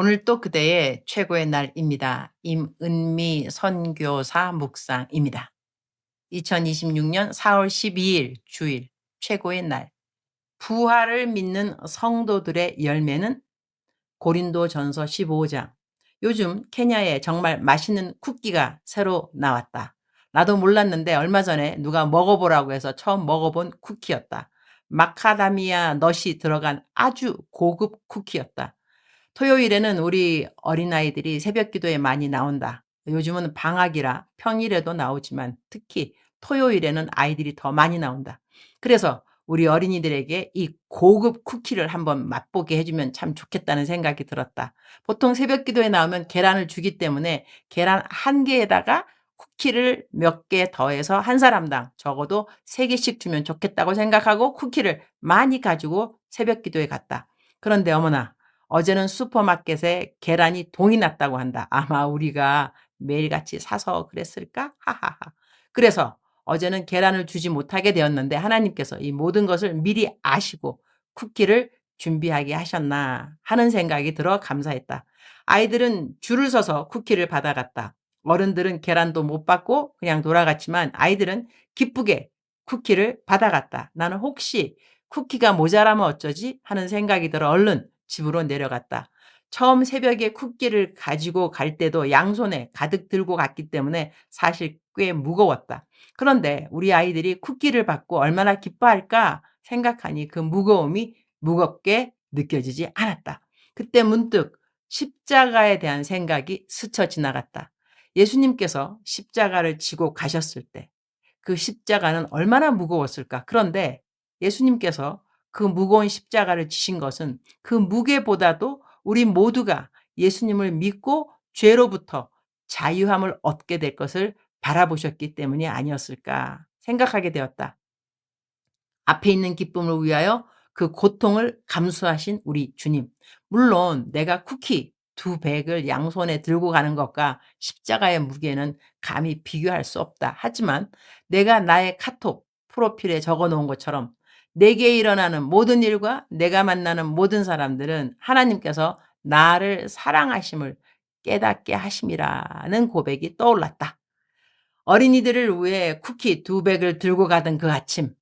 오늘 또 그대의 최고의 날입니다. 임은미 선교사 묵상입니다. 2026년 4월 12일 주일 최고의 날. 부활을 믿는 성도들의 열매는 고린도전서 15장. 요즘 케냐에 정말 맛있는 쿠키가 새로 나왔다. 나도 몰랐는데 얼마 전에 누가 먹어보라고 해서 처음 먹어본 쿠키였다. 마카다미아 넛이 들어간 아주 고급 쿠키였다. 토요일에는 우리 어린아이들이 새벽 기도에 많이 나온다. 요즘은 방학이라 평일에도 나오지만 특히 토요일에는 아이들이 더 많이 나온다. 그래서 우리 어린이들에게 이 고급 쿠키를 한번 맛보게 해주면 참 좋겠다는 생각이 들었다. 보통 새벽 기도에 나오면 계란을 주기 때문에 계란 한 개에다가 쿠키를 몇 개 더해서 한 사람당 적어도 3개씩 주면 좋겠다고 생각하고 쿠키를 많이 가지고 새벽 기도에 갔다. 그런데 어머나, 어제는 슈퍼마켓에 계란이 동이 났다고 한다. 아마 우리가 매일같이 사서 그랬을까? 하하하. 그래서 어제는 계란을 주지 못하게 되었는데 하나님께서 이 모든 것을 미리 아시고 쿠키를 준비하게 하셨나 하는 생각이 들어 감사했다. 아이들은 줄을 서서 쿠키를 받아갔다. 어른들은 계란도 못 받고 그냥 돌아갔지만 아이들은 기쁘게 쿠키를 받아갔다. 나는 혹시 쿠키가 모자라면 어쩌지 하는 생각이 들어 얼른 집으로 내려갔다. 처음 새벽에 쿠키를 가지고 갈 때도 양손에 가득 들고 갔기 때문에 사실 꽤 무거웠다. 그런데 우리 아이들이 쿠키를 받고 얼마나 기뻐할까 생각하니 그 무거움이 무겁게 느껴지지 않았다. 그때 문득 십자가에 대한 생각이 스쳐 지나갔다. 예수님께서 십자가를 지고 가셨을 때 그 십자가는 얼마나 무거웠을까? 그런데 예수님께서 그 무거운 십자가를 지신 것은 그 무게보다도 우리 모두가 예수님을 믿고 죄로부터 자유함을 얻게 될 것을 바라보셨기 때문이 아니었을까 생각하게 되었다. 앞에 있는 기쁨을 위하여 그 고통을 감수하신 우리 주님. 물론 내가 쿠키 2백을 양손에 들고 가는 것과 십자가의 무게는 감히 비교할 수 없다. 하지만 내가 나의 카톡 프로필에 적어 놓은 것처럼 내게 일어나는 모든 일과 내가 만나는 모든 사람들은 하나님께서 나를 사랑하심을 깨닫게 하심이라는 고백이 떠올랐다. 어린이들을 위해 쿠키 2백을 들고 가던 그 아침,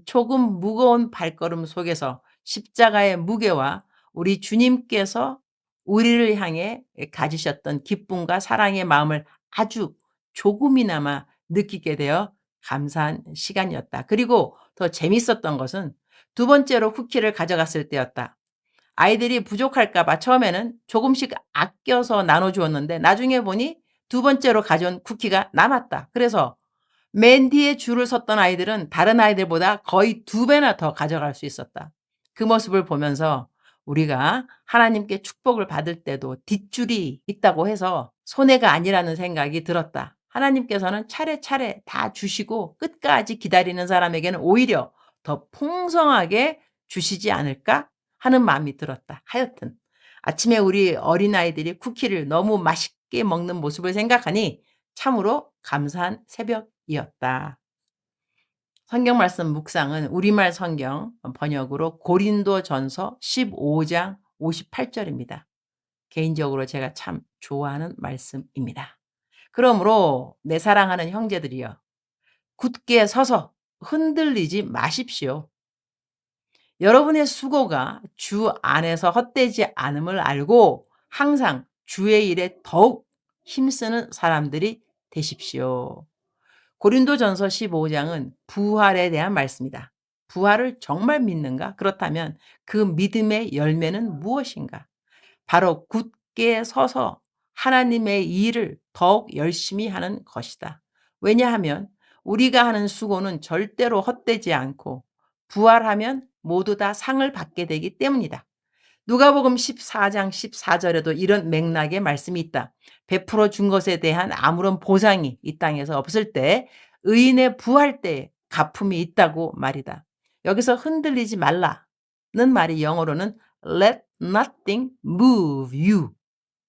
조금 무거운 발걸음 속에서 십자가의 무게와 우리 주님께서 우리를 향해 가지셨던 기쁨과 사랑의 마음을 아주 조금이나마 느끼게 되어 감사한 시간이었다. 그리고 더 재밌었던 것은 두 번째로 쿠키를 가져갔을 때였다. 아이들이 부족할까 봐 처음에는 조금씩 아껴서 나눠 주었는데 나중에 보니 두 번째로 가져온 쿠키가 남았다. 그래서 맨 뒤에 줄을 섰던 아이들은 다른 아이들보다 거의 2배나 더 가져갈 수 있었다. 그 모습을 보면서 우리가 하나님께 축복을 받을 때도 뒷줄이 있다고 해서 손해가 아니라는 생각이 들었다. 하나님께서는 차례차례 다 주시고 끝까지 기다리는 사람에게는 오히려 더 풍성하게 주시지 않을까 하는 마음이 들었다. 하여튼 아침에 우리 어린아이들이 쿠키를 너무 맛있게 먹는 모습을 생각하니 참으로 감사한 새벽이었다. 성경 말씀 묵상은 우리말 성경 번역으로 고린도전서 15장 58절입니다. 개인적으로 제가 참 좋아하는 말씀입니다. 그러므로 내 사랑하는 형제들이여 굳게 서서 흔들리지 마십시오. 여러분의 수고가 주 안에서 헛되지 않음을 알고 항상 주의 일에 더욱 힘쓰는 사람들이 되십시오. 고린도전서 15장은 부활에 대한 말씀이다. 부활을 정말 믿는가? 그렇다면 그 믿음의 열매는 무엇인가? 바로 굳게 서서 하나님의 일을 더욱 열심히 하는 것이다. 왜냐하면 우리가 하는 수고는 절대로 헛되지 않고 부활하면 모두 다 상을 받게 되기 때문이다. 누가복음 14장 14절에도 이런 맥락의 말씀이 있다. 베풀어 준 것에 대한 아무런 보상이 이 땅에서 없을 때 의인의 부활 때에 가품이 있다고 말이다. 여기서 흔들리지 말라는 말이 영어로는 let nothing move you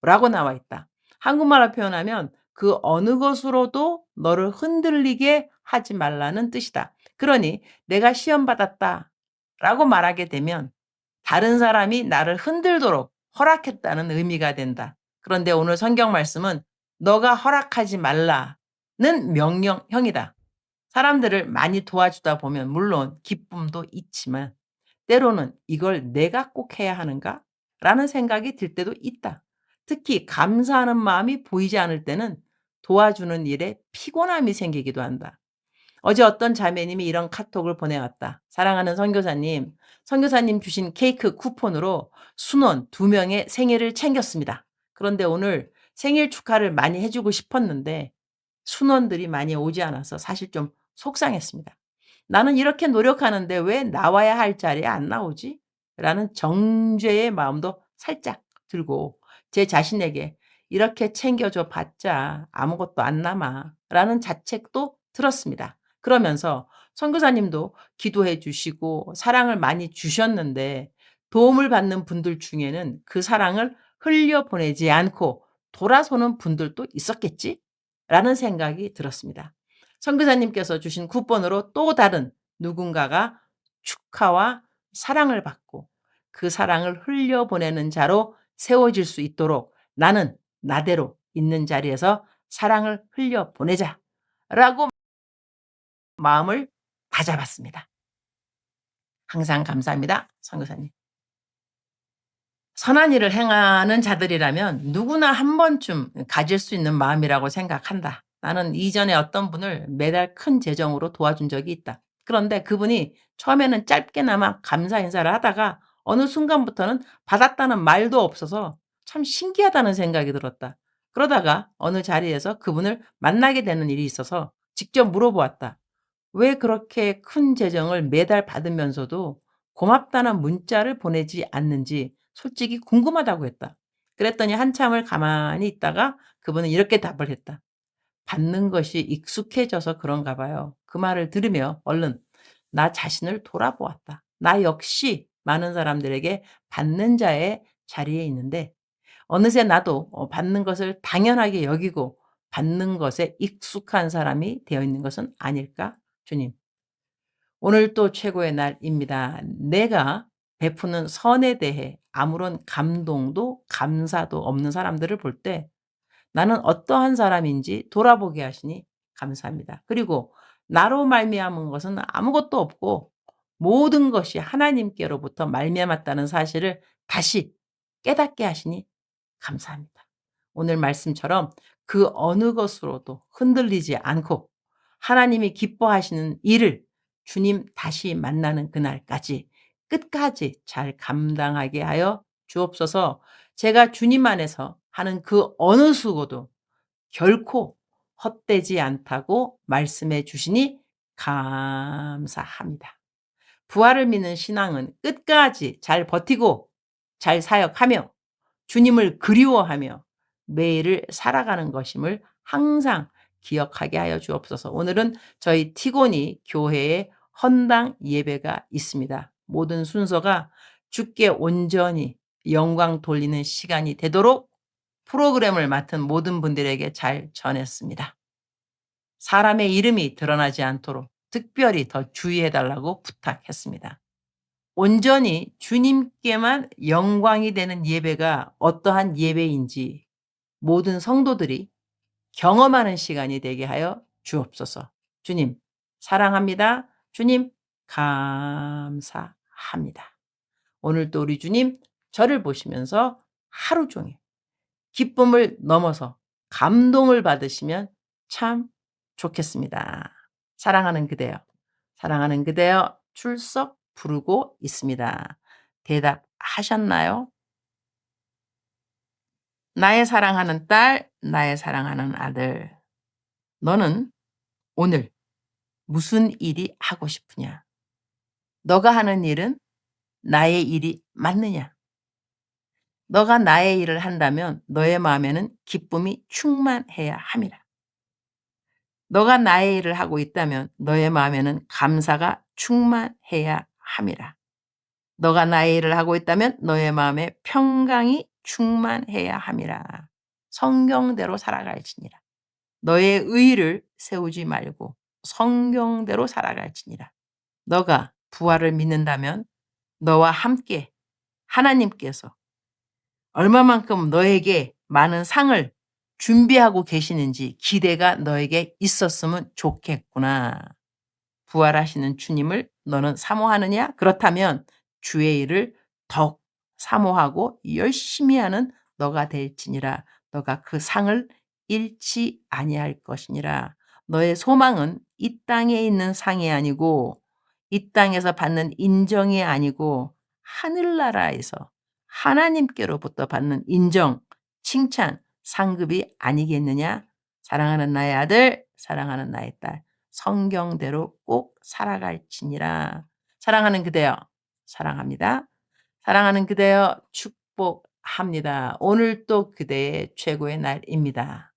라고 나와 있다. 한국말로 표현하면 그 어느 것으로도 너를 흔들리게 하지 말라는 뜻이다. 그러니 내가 시험 받았다 라고 말하게 되면 다른 사람이 나를 흔들도록 허락했다는 의미가 된다. 그런데 오늘 성경 말씀은 너가 허락하지 말라는 명령형이다. 사람들을 많이 도와주다 보면 물론 기쁨도 있지만 때로는 '이걸 내가 꼭 해야 하는가?' 라는 생각이 들 때도 있다. 특히 감사하는 마음이 보이지 않을 때는 도와주는 일에 피곤함이 생기기도 한다. 어제 어떤 자매님이 이런 카톡을 보내왔다. "사랑하는 선교사님, 선교사님 주신 케이크 쿠폰으로 순원 2명의 생일을 챙겼습니다. 그런데 오늘 생일 축하를 많이 해 주고 싶었는데 순원들이 많이 오지 않아서 사실 좀 속상했습니다. '나는 이렇게 노력하는데 왜 나와야 할 자리에 안 나오지?' 라는 정죄의 마음도 살짝 들고 제 자신에게 '이렇게 챙겨줘 봤자 아무것도 안 남아.'라는 자책도 들었습니다. 그러면서 선교사님도 기도해 주시고 사랑을 많이 주셨는데 도움을 받는 분들 중에는 그 사랑을 흘려보내지 않고 돌아서는 분들도 있었겠지? 라는 생각이 들었습니다. 선교사님께서 주신 쿠폰으로 또 다른 누군가가 축하와 사랑을 받고 그 사랑을 흘려보내는 자로 세워질 수 있도록 나는 나대로 있는 자리에서 사랑을 흘려보내자라고 마음을 다잡았습니다. 항상 감사합니다, 선교사님. 선한 일을 행하는 자들이라면 누구나 한 번쯤 가질 수 있는 마음이라고 생각한다. 나는 이전에 어떤 분을 매달 큰 재정으로 도와준 적이 있다. 그런데 그분이 처음에는 짧게나마 감사 인사를 하다가 어느 순간부터는 받았다는 말도 없어서 참 신기하다는 생각이 들었다. 그러다가 어느 자리에서 그분을 만나게 되는 일이 있어서 직접 물어보았다. 왜 그렇게 큰 재정을 매달 받으면서도 고맙다는 문자를 보내지 않는지 솔직히 궁금하다고 했다. 그랬더니 한참을 가만히 있다가 그분은 이렇게 답을 했다. 받는 것이 익숙해져서 그런가 봐요. 그 말을 들으며 얼른 나 자신을 돌아보았다. 나 역시 많은 사람들에게 받는 자의 자리에 있는데 어느새 나도 받는 것을 당연하게 여기고 받는 것에 익숙한 사람이 되어 있는 것은 아닐까? 주님. 오늘 또 최고의 날입니다. 내가 베푸는 선에 대해 아무런 감동도 감사도 없는 사람들을 볼 때 나는 어떠한 사람인지 돌아보게 하시니 감사합니다. 그리고 나로 말미암은 것은 아무것도 없고 모든 것이 하나님께로부터 말미암았다는 사실을 다시 깨닫게 하시니 감사합니다. 오늘 말씀처럼 그 어느 것으로도 흔들리지 않고 하나님이 기뻐하시는 일을 주님 다시 만나는 그날까지 끝까지 잘 감당하게 하여 주옵소서. 제가 주님 안에서 하는 그 어느 수고도 결코 헛되지 않다고 말씀해 주시니 감사합니다. 부활을 믿는 신앙은 끝까지 잘 버티고 잘 사역하며 주님을 그리워하며 매일을 살아가는 것임을 항상 기억하게 하여 주옵소서. 오늘은 저희 티고니 교회에 헌당 예배가 있습니다. 모든 순서가 주께 온전히 영광 돌리는 시간이 되도록 프로그램을 맡은 모든 분들에게 잘 전했습니다. 사람의 이름이 드러나지 않도록 특별히 더 주의해 달라고 부탁했습니다. 온전히 주님께만 영광이 되는 예배가 어떠한 예배인지 모든 성도들이 경험하는 시간이 되게 하여 주옵소서. 주님 사랑합니다. 주님 감사합니다. 오늘도 우리 주님 저를 보시면서 하루 종일 기쁨을 넘어서 감동을 받으시면 참 좋겠습니다. 사랑하는 그대여, 사랑하는 그대여 출석 부르고 있습니다. 대답하셨나요? 나의 사랑하는 딸, 나의 사랑하는 아들, 너는 오늘 무슨 일이 하고 싶으냐? 너가 하는 일은 나의 일이 맞느냐? 너가 나의 일을 한다면 너의 마음에는 기쁨이 충만해야 함이라. 너가 나의 일을 하고 있다면 너의 마음에는 감사가 충만해야 함이라. 너가 나의 일을 하고 있다면 너의 마음에 평강이 충만해야 함이라. 성경대로 살아갈지니라. 너의 의를 세우지 말고 성경대로 살아갈지니라. 너가 부활을 믿는다면 너와 함께 하나님께서 얼마만큼 너에게 많은 상을 준비하고 계시는지 기대가 너에게 있었으면 좋겠구나. 부활하시는 주님을 너는 사모하느냐? 그렇다면 주의 일을 더욱 사모하고 열심히 하는 너가 될지니라. 너가 그 상을 잃지 아니할 것이니라. 너의 소망은 이 땅에 있는 상이 아니고 이 땅에서 받는 인정이 아니고 하늘나라에서 하나님께로부터 받는 인정, 칭찬, 상급이 아니겠느냐? 사랑하는 나의 아들, 사랑하는 나의 딸. 성경대로 꼭 살아갈지니라. 사랑하는 그대여 사랑합니다. 사랑하는 그대여 축복합니다. 오늘 또 그대의 최고의 날입니다.